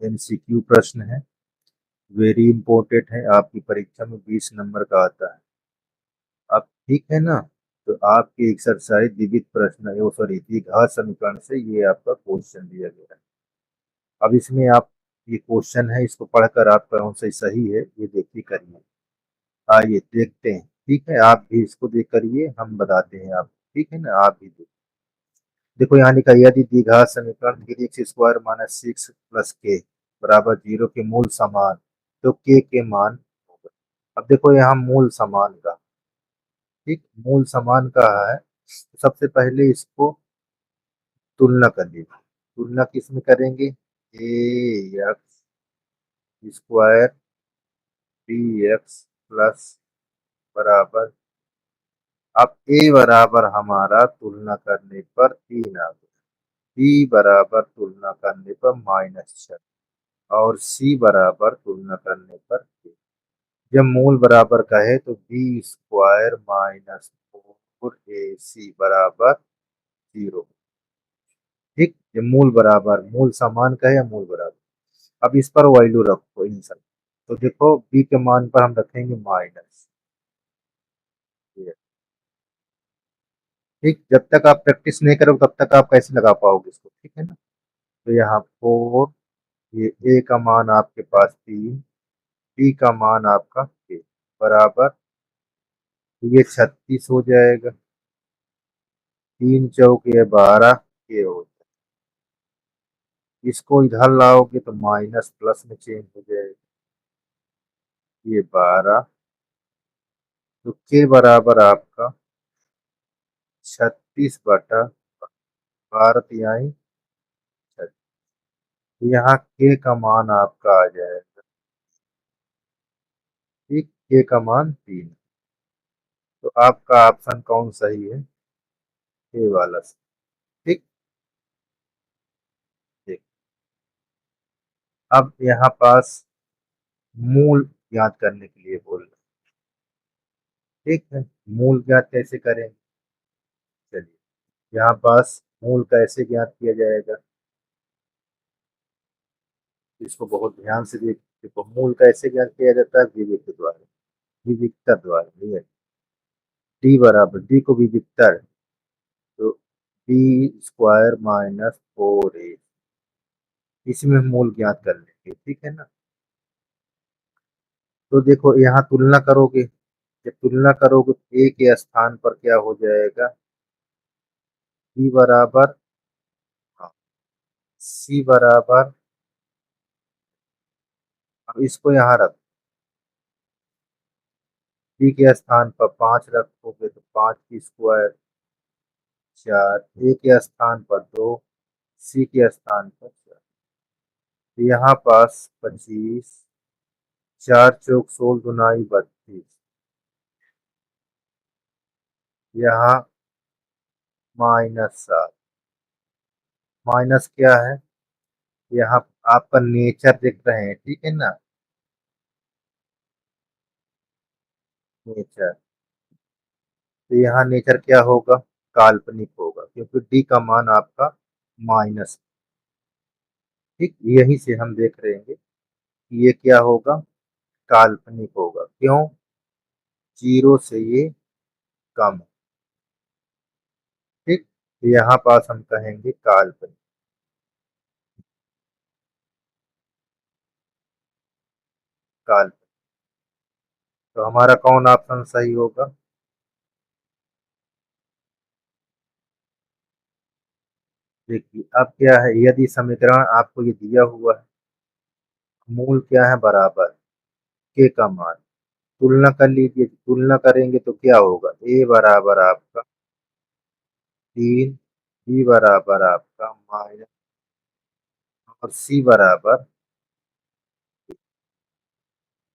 MCQ प्रश्न है, very important है, आपकी परीक्षा में 20 नंबर का आता है। अब ठीक है ना, तो आपकी एक्सरसाइज द्विविध प्रश्न वो सॉरी द्विघात समीकरण से ये आपका क्वेश्चन दिया गया है। अब इसमें आप ये क्वेश्चन है, इसको पढ़कर आपका कौन सा सही है ये देखिए करिए। आइए देखते हैं। ठीक है, आप भी इसको देख करिए, हम बताते हैं आप। ठीक है ना, आप भी देखो यहाँ लिखा यदि द्विघात समीकरण 3x² - 6 + k बराबर 0 के मूल समान, तो k के मान होगा। अब देखो यहाँ मूल समान का, ठीक, मूल समान का है। सबसे पहले इसको तुलना कर लीजिए। तुलना किस में करेंगे? A x square b x plus बराबर, अब ए बराबर हमारा तुलना करने पर 3 आ गया, बी बराबर तुलना करने पर -6 और सी बराबर तुलना करने पर 3। जब मूल बराबर का है तो b² - 4ac बराबर 0। ठीक, ये मूल बराबर मूल समान का है या मूल बराबर। अब इस पर वैल्यू रखो इन सब। तो देखो b के मान पर हम रखेंगे माइनस। ठीक, जब तक आप प्रैक्टिस नहीं करोगे तब तक आप कैसे लगा पाओगे इसको। ठीक है ना, तो यहाँ 4, ये a का मान आपके पास 3, b का मान आपका k बराबर, ये 36 हो जाएगा। 3 चौके 12 के हो, इसको इधर लाओगे तो माइनस प्लस में चेंज हो जाएगा, ये 12। तो के बराबर आपका 36/12 तिहाई 36। यहाँ के का मान आपका आ जाएगा, ठीक, के का मान 3। तो आपका ऑप्शन कौन सही है? ए वाला सही। ठीक, ठीक। अब यहाँ पास मूल ज्ञात करने के लिए बोल रहे हैं। ठीक है, मूल ज्ञात कैसे करेंगे? चलिए, यहाँ पास मूल कैसे ज्ञात किया जाएगा, इसको बहुत ध्यान से देखो। मूल कैसे ज्ञात किया जाता है? विविक्त द्वारा, विविक्तर द्वारा। ठीक है, डी बराबर, डी को विविक्तर, तो b² - 4a, इसमें मूल ज्ञात कर लेंगे। ठीक है ना, तो देखो यहाँ तुलना करोगे, जब तुलना करोगे तो a के स्थान पर क्या हो जाएगा? b बराबर, हाँ, c बराबर, अब इसको यहाँ रख, b के स्थान पर 5 रखोगे तो 5 की स्क्वायर 4, a के स्थान पर 2, सी के स्थान पर 4। तो यहाँ पास 25, 4 चौक 16 दुनाई 32, यहाँ -7। माइनस क्या है? यहाँ आपका नेचर देख रहे हैं। ठीक है ना, नेचर, तो यहाँ नेचर क्या होगा? काल्पनिक होगा, क्योंकि डी का मान आपका माइनस। ठीक, यही से हम देख रहे हैं कि ये क्या होगा? काल्पनिक होगा। क्यों? 0 से ये कम है। ठीक, तो यहाँ पास हम कहेंगे काल्पनिक। काल्पनिक, तो हमारा कौन ऑप्शन सही होगा? देखिए अब क्या है, यदि समीकरण आपको ये दिया हुआ है, मूल क्या है? बराबर के का मान, तुलना कर लीजिए। तुलना करेंगे तो क्या होगा? ए बराबर आपका 3, बी बराबर आपका माइनस, और सी बराबर,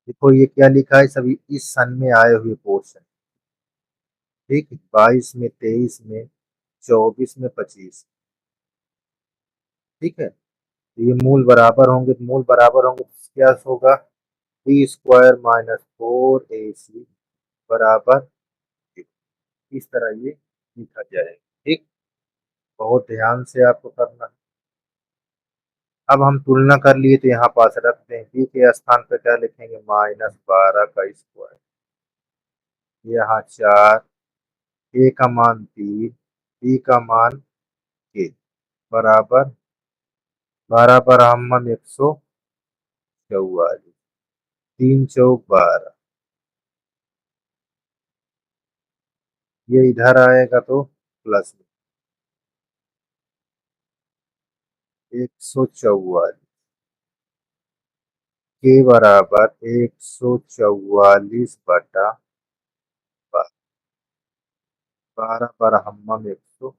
देखो ये क्या लिखा है, सभी इस सन में आए हुए क्वेश्चन। ठीक, 22 में, 23 में, 24 में, 25। ठीक है, तो ये मूल बराबर होंगे, तो मूल बराबर होंगे तो क्या होगा? b² - 4ac बराबर 0। इस तरह ये लिखा जाएगा। ठीक, बहुत ध्यान से आपको करना है। अब हम तुलना कर लिए तो यहाँ पास रखते हैं, बी के स्थान पर क्या लिखेंगे, -12 का स्क्वायर। यहाँ 4, ए का मान 3, बी का मान के बराबर 12 पर हम 144, 3 चौक 12। ये इधर आएगा तो प्लस में 144 के बराबर 144 बटा 12 पर हम 100,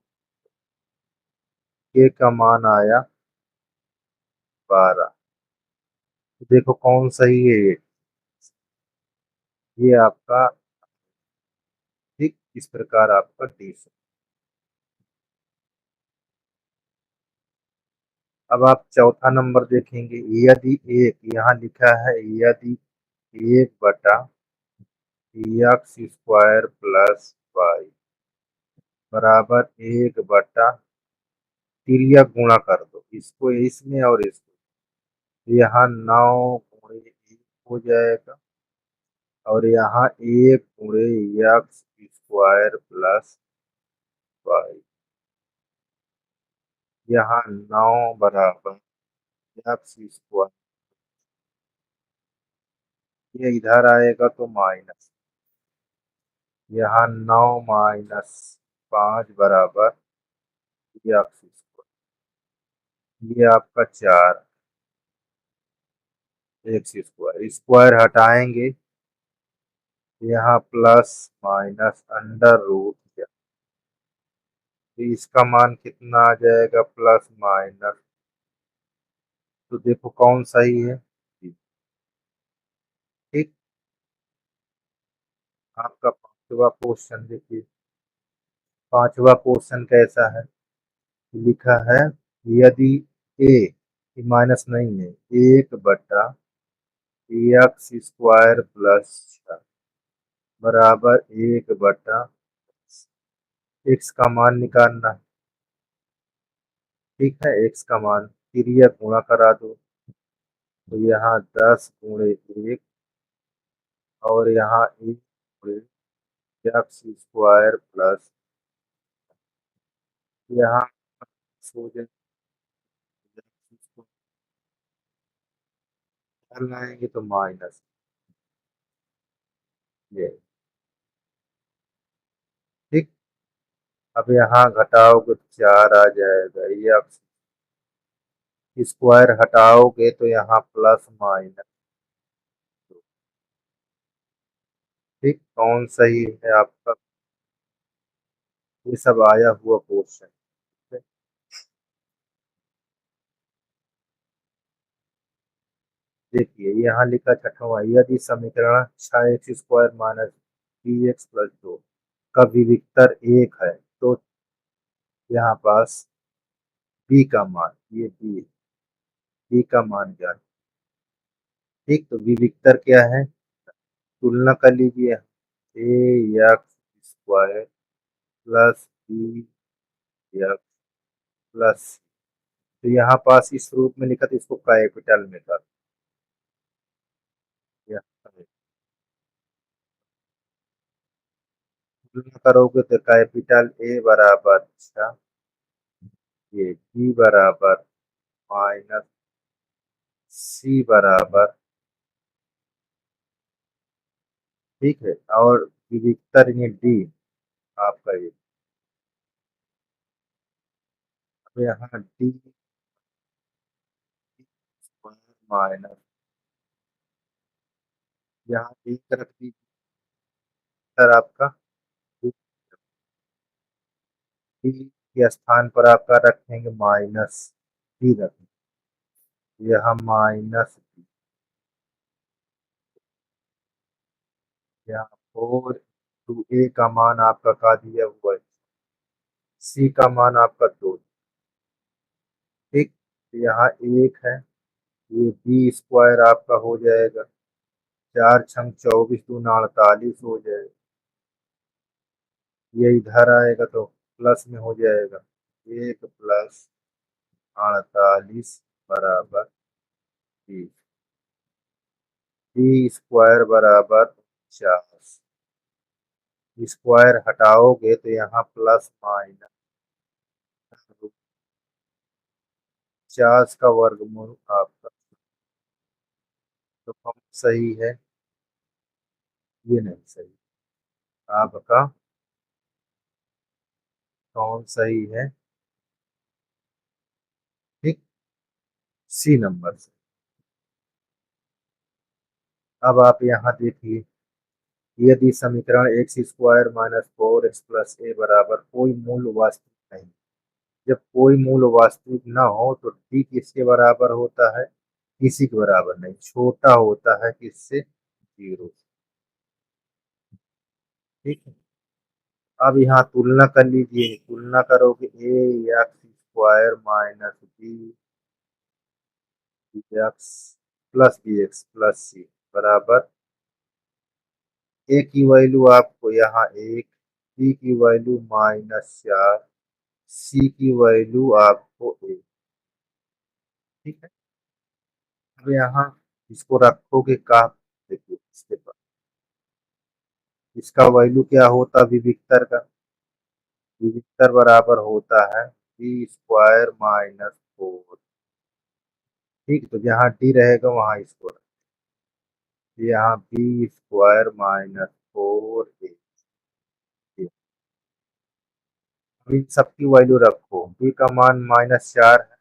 के का मान आया 12। देखो कौन सही है ये आपका, ठीक इस प्रकार आपका डी। अब आप चौथा नंबर देखेंगे, यदि एक यहाँ लिखा है, यदि 1/x² प्लस वाई बराबर 1 बटा, तिर्यक गुणा कर दो इसको इसमें और इसको, तो यहाँ 9 × 1 हो जाएगा, और यहाँ 1 × x² प्लस वाई, यहाँ 9 बराबर x², ये इधर आएगा तो माइनस, यहाँ 9 - 5 बराबर x², ये आपका 4, x², स्क्वायर हटाएंगे यहाँ प्लस माइनस अंडर रूट, तो इसका मान कितना आ जाएगा, प्लस माइनस। तो देखो कौन सही है, ठीक। आपका पांचवा क्वेश्चन देखिए, पांचवा क्वेश्चन कैसा है, लिखा है, यदि ए, माइनस नहीं है, 1/x² प्लस बराबर 1 बटा, एक्स का मान निकालना है, ठीक है। एक्स का मान तिर्यक गुणा करा दो, तो यहाँ 10 × 1 और यहाँ 1 × x² प्लस, यहाँ सो जाए, लाएंगे तो माइनस, ये ठीक। अब यहाँ घटाओगे तो 4 आ जाएगा, ये स्क्वायर हटाओगे तो यहाँ प्लस माइनस, ठीक। कौन सही है आपका, ये सब आया हुआ क्वेश्चन। देखिए यहाँ लिखा छठवां, यदि समीकरण 6x² माइनस 3x प्लस 2 का विविक्तर 1 है, तो यहाँ पास बी का मान, ये बी का मान क्या है, ठीक। तो विविक्तर क्या है, तुलना कर लीजिए, ax² plus b x plus, तो यहाँ पास इस रूप में लिखा, तो इसको कैपिटल में कर दिया, तुलना करोगे तो कैपिटल ए बराबर 6, ये बी बराबर माइनस, सी बराबर, ठीक है, और विविक्तर यानी डी आपका ये, तो यहाँ डी माइनस, यहाँ एक रख दीजिए सर आपका, डी के स्थान पर आपका रखेंगे माइनस, डी रखेंगे, यहाँ माइनस, यहाँ 4 × ए का मान आपका का दिया हुआ है, सी का मान आपका 2, ठीक। तो यहाँ 1 है, ये b² आपका हो जाएगा, 4×6 = 24, 2×48 हो जाएगा, ये इधर आएगा तो प्लस में हो जाएगा, 1 + 48 बराबर बी, बी स्क्वायर बराबर 49। स्क्वायर हटाओगे तो यहाँ प्लस माइनस 50 का वर्गमूल आपका, तो कौन सही है? ये नहीं सही। आपका कौन सही है? ठीक, सी नंबर से। अब आप यहाँ देखिए, यदि समीकरण x square minus 4x plus a बराबर कोई मूल वास्तविक नहीं, जब कोई मूल वास्तविक न हो तो डी किसके बराबर होता है? किसी के बराबर नहीं, छोटा होता है किससे? जीरो। ठीक है। अब यहाँ तुलना कर लीजिए, तुलना करोगे a x square minus b x plus b x plus c बराबर, ए की वैल्यू आपको यहाँ एक, बी की वैल्यू -4, सी की वैल्यू आपको एक। ठीक है। अब यहाँ इसको रखोगे का, देखिए इसके पास इसका वैल्यू क्या होता विविक्तर का? विविक्तर बराबर होता है बी स्क्वायर माइनस 4। ठीक, तो जहाँ डी रहेगा वहाँ इसको यहाँ बी स्क्वायर माइनस 4 इन सबकी वैल्यू रखो, बी का मान -4 है,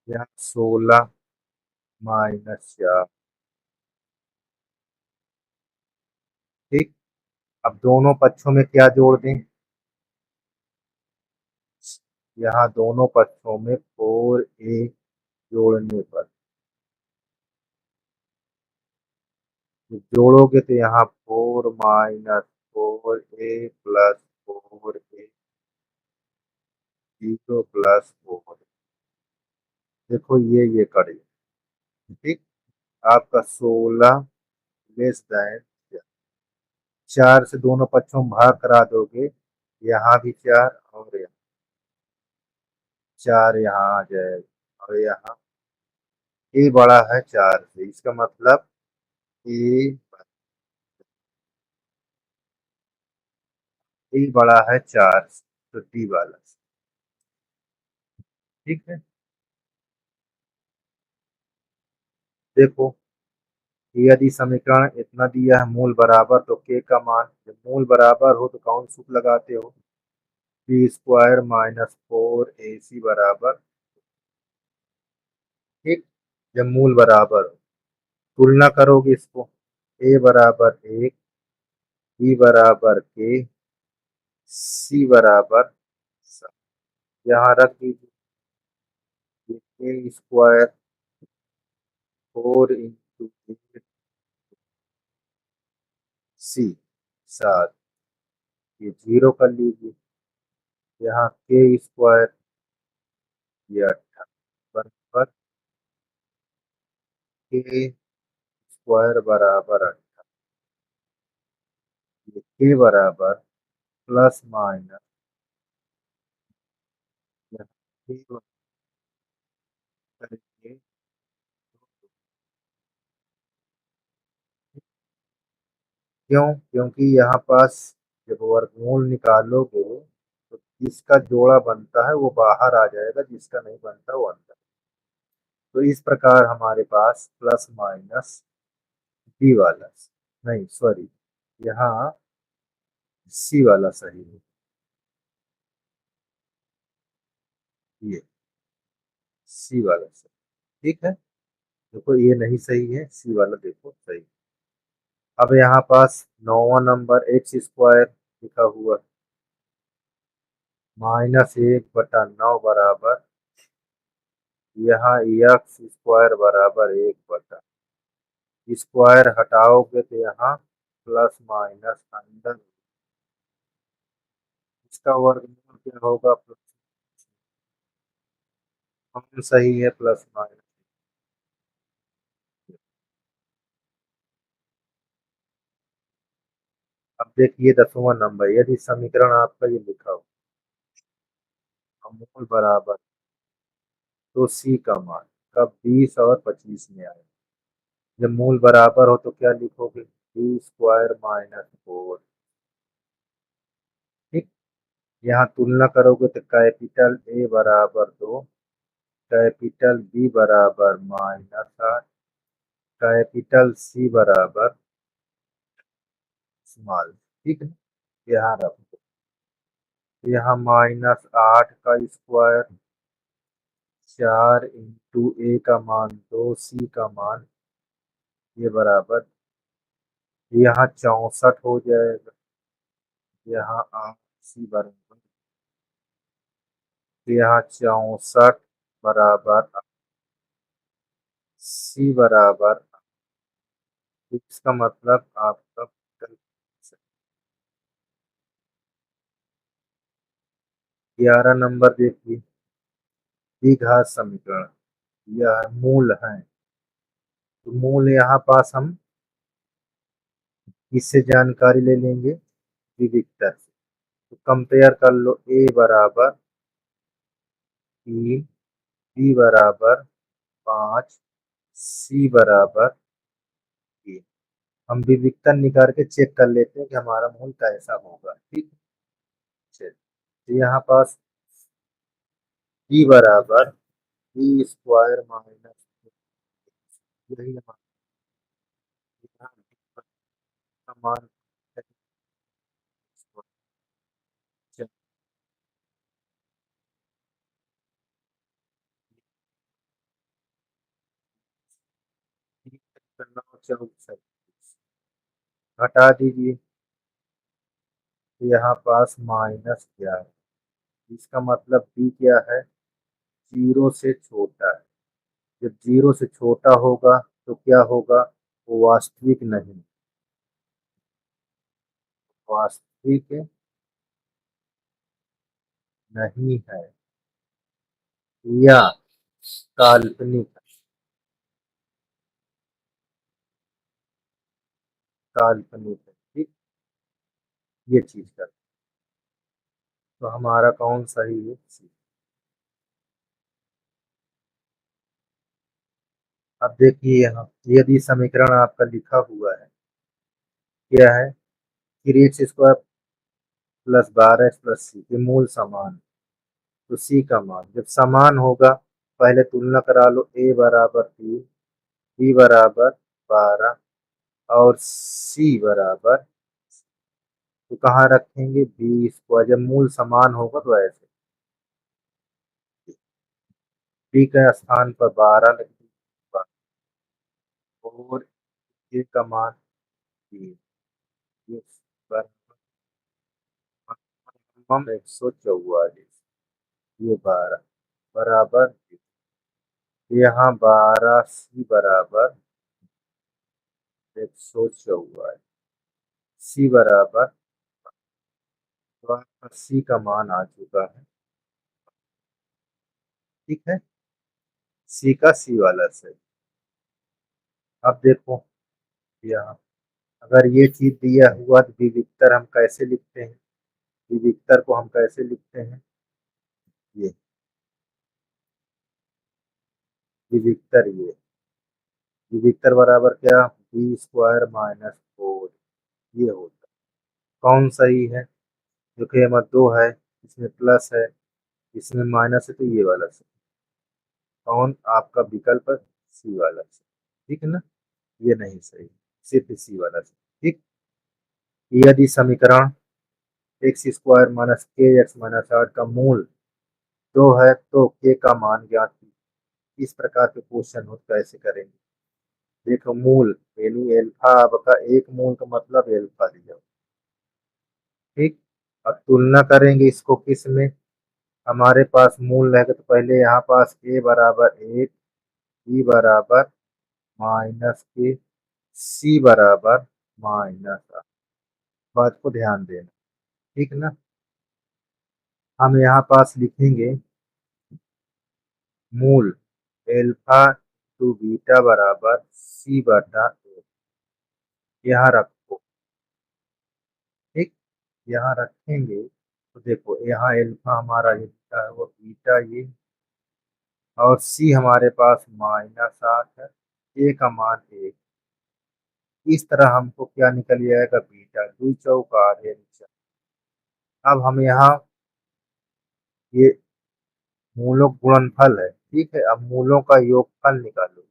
यहाँ 16 -4। ठीक, अब दोनों पक्षों में क्या जोड़ दें? यहाँ दोनों पक्षों में 4a जोड़ने पर, जोड़ोगे तो यहाँ 4 -4a प्लस 4a 0 प्लस 4। देखो ये कट गया। ठीक, आपका 16 लेस देन 4 से दोनों पक्षों में भाग करा दोगे, यहाँ भी 4 और यहाँ 4 यहाँ आ जाएगा, और यहाँ ए बड़ा है 4 से, इसका मतलब ए बड़ा है 4 से, तो डी वाला। ठीक है। देखो, यदि समीकरण इतना दिया है मूल बराबर, तो के का मान जब मूल बराबर हो तो कौन सूत्र लगाते हो? बी स्क्वायर माइनस 4ac बराबर। ठीक, जब मूल बराबर हो तुलना करोगे इसको, ए बराबर 1, बी बराबर के, सी बराबर 7। यहाँ रख दीजिए ए स्क्वायर 4 इंटू सी 7, ये 0 कर लीजिए, यहाँ के स्क्वायर ये 18 पर के स्क्वायर बराबर 18, ये के बराबर प्लस माइनस यहाँ के करके, क्यों? क्योंकि यहाँ पास जब वर्गमूल निकालोगे तो जिसका जोड़ा बनता है वो बाहर आ जाएगा, जिसका नहीं बनता वो अंदर। तो इस प्रकार हमारे पास प्लस माइनस डी वाला, नहीं सॉरी, यहाँ सी वाला सही है, ये सी वाला सही। ठीक है, देखो ये नहीं सही है, सी वाला देखो सही। अब यहाँ पास 9वां नंबर एक्स स्क्वायर लिखा हुआ, -1/9 बराबर, यहाँ एक्स स्क्वायर बराबर 1/, स्क्वायर हटाओगे तो यहाँ प्लस माइनस अंदर, इसका वर्गमूल क्या होगा? प्लस, कौन सही है? Plus minus. अब देखिए 10वां नंबर, यदि समीकरण आपका ये लिखा हो अमूल बराबर तो सी का मान कब 20 और 25 में आए। जब मूल बराबर हो तो क्या लिखोगे, बी स्क्वायर माइनस 4। ठीक। यहाँ तुलना करोगे तो कैपिटल ए बराबर 2, कैपिटल बी बराबर -8, कैपिटल सी बराबर स्मॉल। ठीक है, यहाँ रखो। यहाँ -8 का स्क्वायर, 4 इंटू ए का मान 2, सी का मान ये बराबर, यहाँ 64 हो जाएगा। यहाँ 8 सी बराबर, यहाँ 64 बराबर सी बराबर, इसका मतलब आपका 11 नंबर देखिए, द्विघात समीकरण, यह मूल है। तो मूल यहाँ पास हम किससे जानकारी ले लेंगे, विविक्तर से। तो कंपेयर कर लो, ए बराबर 3, बी बराबर 5, सी बराबर 3। हम विविक्तर निकाल के चेक कर लेते हैं कि हमारा मूल कैसा होगा। ठीक है, तो यहाँ पास बी बराबर बी स्क्वायर माइनस, यही हमारा मान घटा दीजिए, तो यहाँ पास -11। इसका मतलब बी क्या है, 0 से छोटा है। जब 0 से छोटा होगा तो क्या होगा, वो वास्तविक नहीं, वास्तविक नहीं है या काल्पनिक, काल्पनिक है। ठीक, ये चीज कर, तो हमारा कौन सही है, सी। अब देखिए यहाँ, यदि समीकरण आपका लिखा हुआ है क्या है, 3x² प्लस 12x प्लस सी के मूल समान, तो सी का मान जब समान होगा पहले तुलना करा लो, ए बराबर 3, बी बराबर 12 और सी बराबर, तो कहाँ रखेंगे, 20 को। जब मूल समान होगा तो ऐसे बी के स्थान पर 12 लिख दीजिए और ए का मान 3, ये बराबर 144, ये 12 बराबर, यहाँ 12 सी बराबर 144, सी बराबर, तो आपका सी का मान आ चुका है। ठीक है, सी का सी वाला सही। अब देखो यहाँ, अगर ये चीज दिया हुआ तो विविक्तर हम कैसे लिखते हैं, विविक्तर को हम कैसे लिखते हैं, ये विविक्तर, ये विविक्तर बराबर क्या, बी स्क्वायर -4, ये होता है। कौन सही है, जो कि हमारा 2 है, इसमें प्लस है, इसमें माइनस है, तो ये वाला सही। कौन आपका विकल्प, सी वाला सही। ठीक है ना, ये नहीं सही, सिर्फ सी वाला सही। ठीक, यदि समीकरण x² माइनस के एक्स माइनस 8 का मूल 2 है तो के का मान ज्ञात कीजिए। इस प्रकार के क्वेश्चन हो तो कैसे करेंगे, देखो मूल यानी एल्फा, आपका एक मूल का मतलब एल्फा दिया। ठीक, अब तुलना करेंगे इसको किस में, हमारे पास मूल रहेगा तो पहले यहाँ पास ए बराबर 1, बी बराबर -के, सी बराबर -8। बात को ध्यान देना। ठीक ना, हम यहाँ पास लिखेंगे मूल एल्फा टू बीटा बराबर सी बटा ए, यहाँ रखो। यहाँ रखेंगे तो देखो यहाँ एल्फा हमारा ये बीटा है, वो बीटा ये, और सी हमारे पास -8 है, ए का मान 1। इस तरह हमको क्या निकल जाएगा, बीटा 2 चौका आधे नीचे। अब हम यहाँ ये मूलों गुणनफल है, ठीक है। अब मूलों का योगफल निकालो,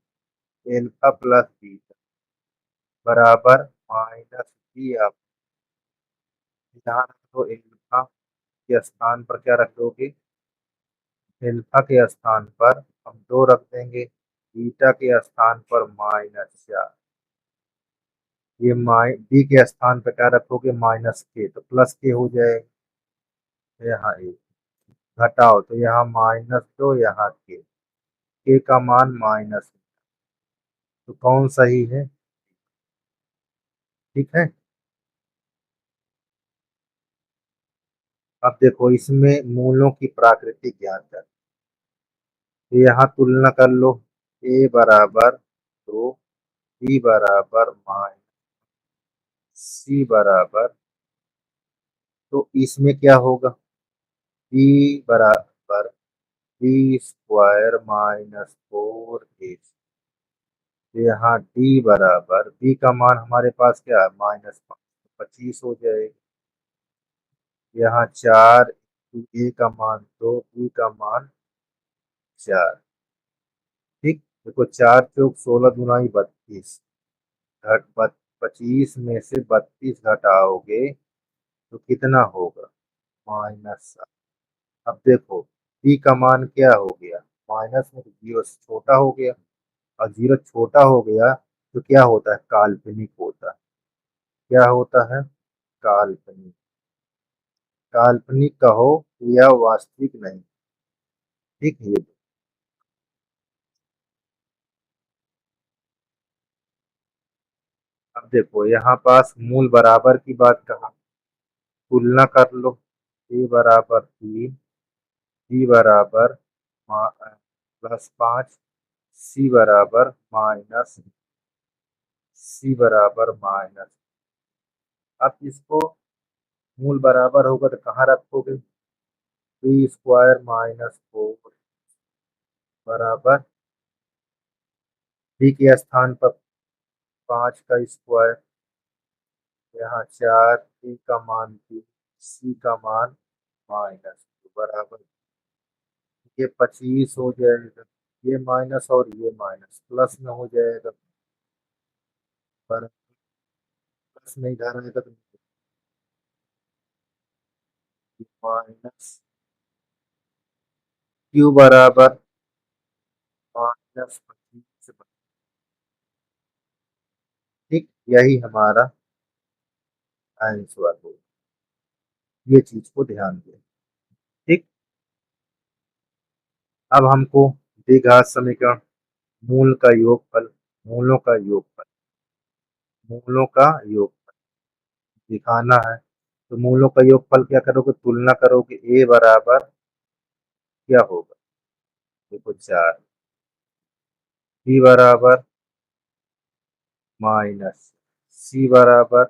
एल्फा प्लस बीटा बराबर -बी। आप यहाँ रख दो, एल्फा के स्थान पर क्या रख दोगे, एल्फा के स्थान पर हम 2 रख देंगे, बीटा के स्थान पर -4। ये बी के स्थान पर क्या रखोगे, -k, तो प्लस के हो जाएगा। यहाँ एक घटाओ तो यहाँ -2, यहाँ के का मान माइनस, तो कौन सही है, ठीक है। अब देखो इसमें मूलों की प्रकृति ज्ञात है, तो यहाँ तुलना कर लो, ए बराबर 2, बी बराबर माइनस, सी बराबर, तो इसमें क्या होगा, बी बराबर बी स्क्वायर -4 ए। तो यहाँ डी बराबर, बी का मान हमारे पास क्या है, -5, 25 हो जाएगा। यहाँ 4, ए का मान 2, बी का मान 4, ठीक। देखो 4 × 4 = 16, 32, घट 25 में से 32 घटाओगे तो कितना होगा, -7। अब देखो बी का मान क्या हो गया, माइनस में, तो जीरो छोटा हो गया, और जीरो छोटा हो गया तो क्या होता है, काल्पनिक होता है। क्या होता है, काल्पनिक। काल्पनिक कहो या वास्तविक नहीं, ठीक है। अब देखो यहाँ पास मूल बराबर की बात कहा, तुलना कर लो, ए बराबर 3, बी बराबर +5, सी बराबर माइनस, सी बराबर माइनस। अब इसको मूल बराबर होगा तो कहाँ रखोगे, बी स्क्वायर -4 बराबर, बी के स्थान पर 5 का स्क्वायर, यहाँ 4, बी का मान 3, सी का मान बराबर, ये 25 हो जाएगा, ये माइनस और ये माइनस प्लस में हो जाएगा, पर प्लस में इधर आएगा तो माइनस, क्यू बराबर -25, ठीक। यही हमारा आंसर होगा, ये चीज को ध्यान दें, ठीक। अब हमको द्विघात समीकरण, मूल का योगफल, मूलों का योगफल, मूलों का योगफल दिखाना है। तो मूलों का योगफल क्या करोगे, तुलना करोगे, ए बराबर क्या होगा, देखो 4, बी बराबर माइनस, सी बराबर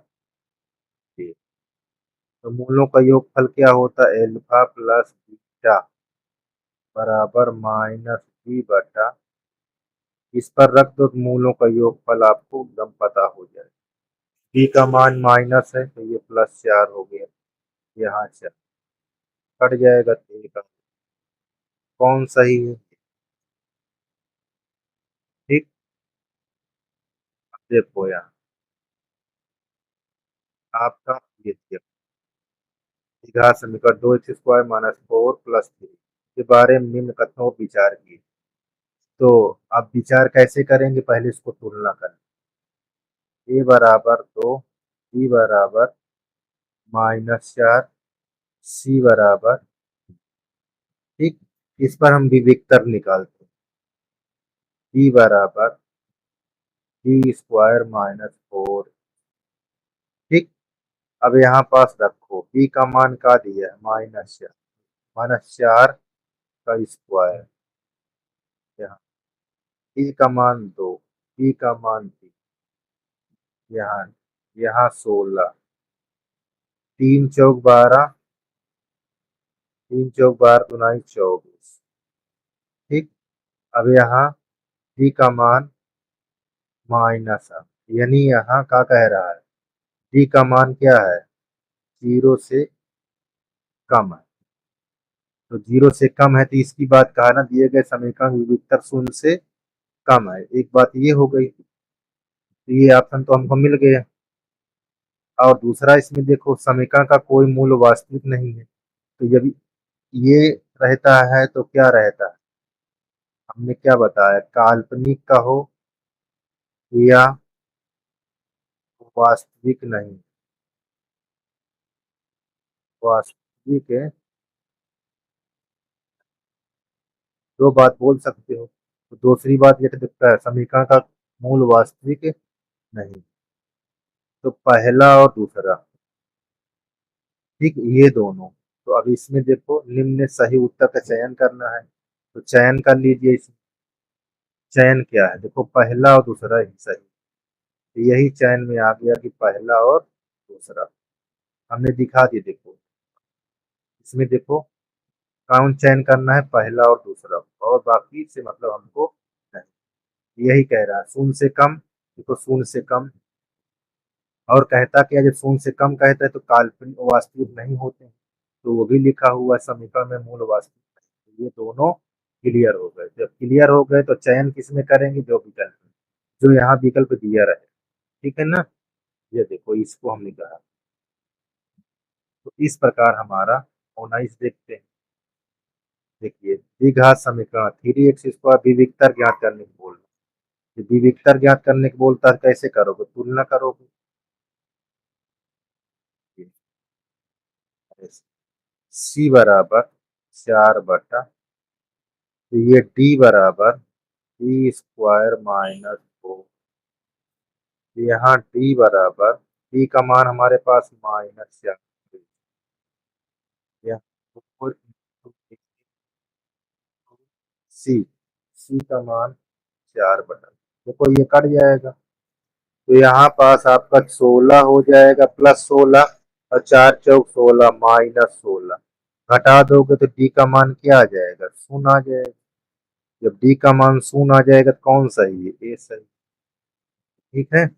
1। तो मूलों का योगफल क्या होता है, एल्फा प्लस बीटा बराबर -b/, इस पर रख दो तो मूलों का योगफल आपको एकदम पता हो जाए। बी का मान माइनस है तो ये +4 हो गया, यहाँ 4 कट जाएगा तो ए का, कौन सही है, ठीक। देखो यहाँ आपका ये द्विघात समीकरण 2x² -4 + 3 के बारे में निम्न कथनों पर विचार कीजिए। तो आप विचार कैसे करेंगे, पहले इसको तुलना करें, ए बराबर 2, बी बराबर -4, सी बराबर, ठीक। इस पर हम विविक्तर निकालते हैं, बी बराबर b² - 4, ठीक। अब यहाँ पास रखो, बी का मान का दिया है, -4, -4 का स्क्वायर, यहाँ ए का मान 2, बी का मान 3, यहाँ यहाँ 16, तीन चौक 12, 3 चौक 12 दूनाई 24। ठीक। अब यहाँ डी का मान माइनस है, यानी यहाँ क्या कह रहा है, डी का मान क्या है, 0 से कम है। तो 0 से कम है तो इसकी बात कहा ना, दिए गए समीकरण विविधतर 0 से कम है, एक बात ये हो गई। तो ये ऑप्शन तो हमको मिल गया। और दूसरा इसमें देखो, समीकरण का कोई मूल वास्तविक नहीं है, तो जब ये रहता है तो क्या रहता है, हमने क्या बताया, काल्पनिक का हो या वास्तविक नहीं, वास्तविक है, दो बात बोल सकते हो। तो दूसरी बात ये दिखता है, समीकरण का मूल वास्तविक नहीं, तो पहला और दूसरा, ठीक, ये दोनों। तो अब इसमें देखो, निम्न सही उत्तर का चयन करना है, तो चयन कर लीजिए। इसमें चयन क्या है, देखो पहला और दूसरा ही सही, तो यही चयन में आ गया कि पहला और दूसरा हमने दिखा दिए। देखो इसमें देखो, कौन चयन करना है, पहला और दूसरा, और बाकी से मतलब हमको नहीं। यही कह रहा है, 0 से कम, देखो 0 से कम। और कहता क्या, जब 0 से कम कहता है तो काल्पनिक वास्तविक नहीं होते, तो वो भी लिखा हुआ है समीकरण में, मूल वास्तविक नहीं। तो ये दोनों क्लियर हो गए। जब क्लियर हो गए तो चयन किसमें करेंगे, जो विकल्प जो यहाँ विकल्प दिया रहे, ठीक है ना। ये देखो, इसको हमने कहा। तो इस प्रकार हमारा होना, इस देखते हैं। देखिए, द्विघात समीकरण 3x² विविधतर ज्ञात करने को बोल रहा है। विविधतर ज्ञात करने को बोलता है, कैसे करोगे, तुलना करोगे। सी बराबर 4 बटा, तो ये डी बराबर d² - 4। यहाँ डी बराबर, डी का मान हमारे पास -4, यहाँ सी, सी का मान 4 बटा, देखो ये कट जाएगा, तो यहाँ पास आपका 16 हो जाएगा, +16, और 4 चौक 16 -16, घटा दोगे तो डी का मान क्या आ जाएगा, 0 आ जाएगा। जब डी का मान 0 आ जाएगा तो कौन सही है, ए सही। ठीक है।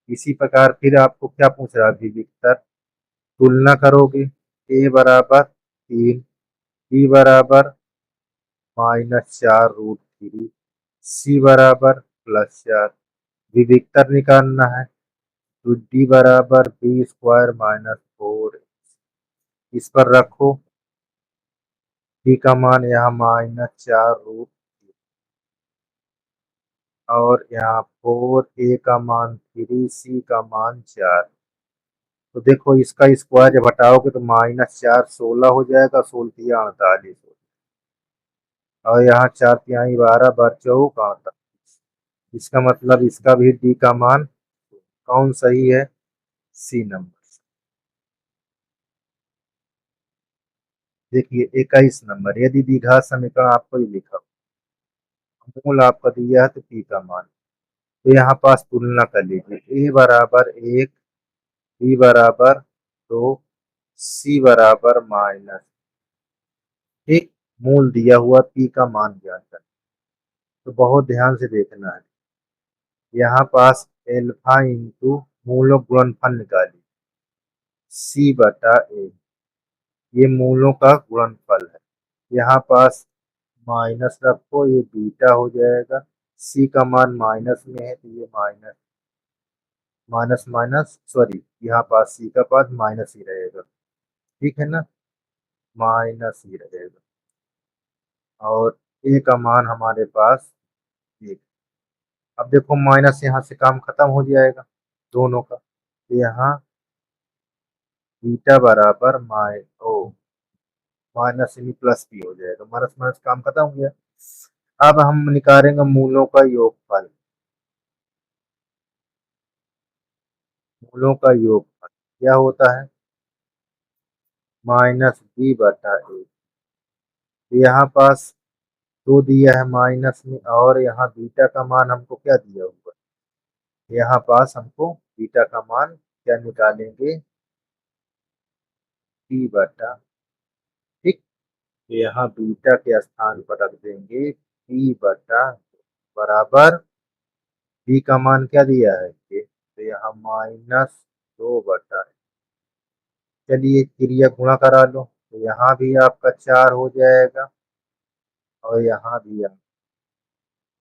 इसी प्रकार फिर आपको क्या पूछ रहा है, विविधतर तुलना करोगे, ए बराबर 3, बी बराबर -4√3, सी बराबर +4, विविधतर निकालना है, तो डी बराबर b² - 4। इस पर रखो, डी का मान यहाँ -4√3, और यहाँ 4, ए का मान 3, सी का मान 4। तो देखो इसका स्क्वायर जब हटाओगे तो -4 16 हो जाएगा, 16 48, और यहाँ 4 तिहाई 12, बार चौक 48। इसका मतलब इसका भी डी का मान कौन सही है, सी नंबर। देखिए 21 नंबर, यदि द्विघात समीकरण आपको ही लिखा, मूल आपका दिया है तो पी का मान, तो यहाँ पास तुलना कर लीजिए, ए बराबर 1, बी बराबर 2, सी बराबर -, ठीक, मूल दिया हुआ, पी का मान ज्ञात करना। तो बहुत ध्यान से देखना है, यहाँ पास एल्फा इंटू मूलों गुणनफल निकालिए, c/a, ये मूलों का गुणनफल है। यहाँ पास माइनस रखो, ये बीटा हो जाएगा, सी का मान माइनस में है तो ये माइनस माइनस माइनस सॉरी, यहाँ पास सी का पास माइनस ही रहेगा, ठीक है ना, माइनस ही रहेगा। और ए का मान हमारे पास 1। अब देखो माइनस यहाँ से काम खत्म हो जाएगा दोनों का, तो यहाँ बीटा बराबर माइनस यानी प्लस भी हो जाएगा, माइनस माइनस काम खत्म हो गया। अब हम निकालेंगे मूलों का योगफल, मूलों का योगफल क्या होता है, -b/a। तो यहाँ पास 2 दिया है माइनस में, और यहाँ बीटा का मान हमको क्या दिया हुआ है, यहाँ पास हमको बीटा का मान क्या निकालेंगे, पी बटा, ठीक। तो यहाँ बीटा के स्थान पर रख देंगे पी बटा बराबर, पी का मान क्या दिया है के, तो यहाँ -2 बटा, चलिए क्रिया गुणा करा लो, तो यहाँ भी आपका 4 हो जाएगा और यहाँ भी आप,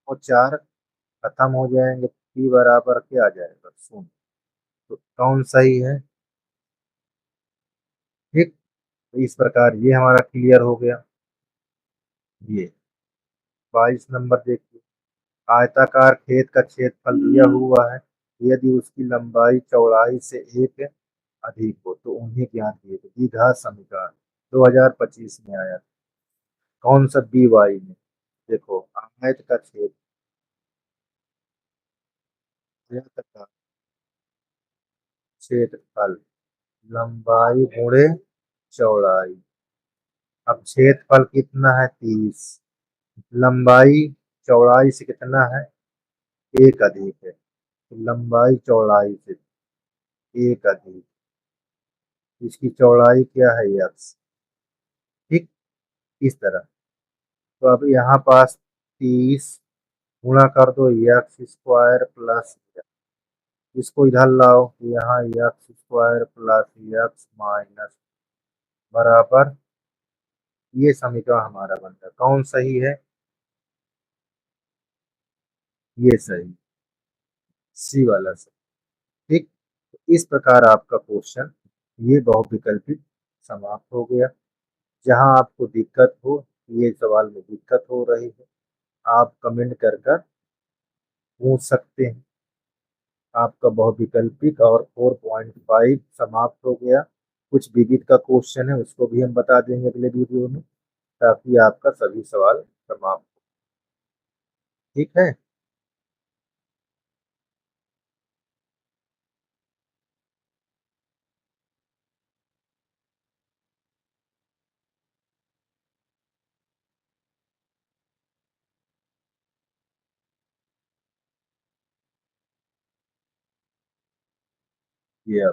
और 4 खत्म हो जाएंगे, पी बराबर क्या आ जाएगा 0। तो कौन सही है, ठीक। तो इस प्रकार ये हमारा क्लियर हो गया। ये 22 नंबर देखिए, आयताकार खेत का क्षेत्रफल दिया हुआ है, यदि उसकी लंबाई चौड़ाई से एक अधिक हो तो उन्हें ज्ञात किए। तो द्विघात समीकरण 2025 में आया था। कौन सा, बी वाई में। देखो आयत का क्षेत्रफल लंबाई गुणे चौड़ाई। अब क्षेत्रफल कितना है 30, लंबाई चौड़ाई से कितना है, एक अधिक है, तो लंबाई चौड़ाई से एक अधिक, इसकी चौड़ाई क्या है x, ठीक। इस तरह, तो अब यहाँ पास 30 गुणा कर दो x² प्लस, इसको इधर लाओ तो यहाँ x² प्लस x माइनस बराबर, ये समीकरण हमारा बनता है। कौन सही है, ये सही, सी वाला सही, ठीक। तो इस प्रकार आपका क्वेश्चन ये बहुविकल्पित समाप्त हो गया। जहां आपको दिक्कत हो, ये सवाल में दिक्कत हो रही है, आप कमेंट कर कर पूछ सकते हैं। आपका बहुविकल्पिक और 4.5 समाप्त हो गया। कुछ विविध का क्वेश्चन है, उसको भी हम बता देंगे अगले वीडियो में, ताकि आपका सभी सवाल समाप्त हो, ठीक है। ये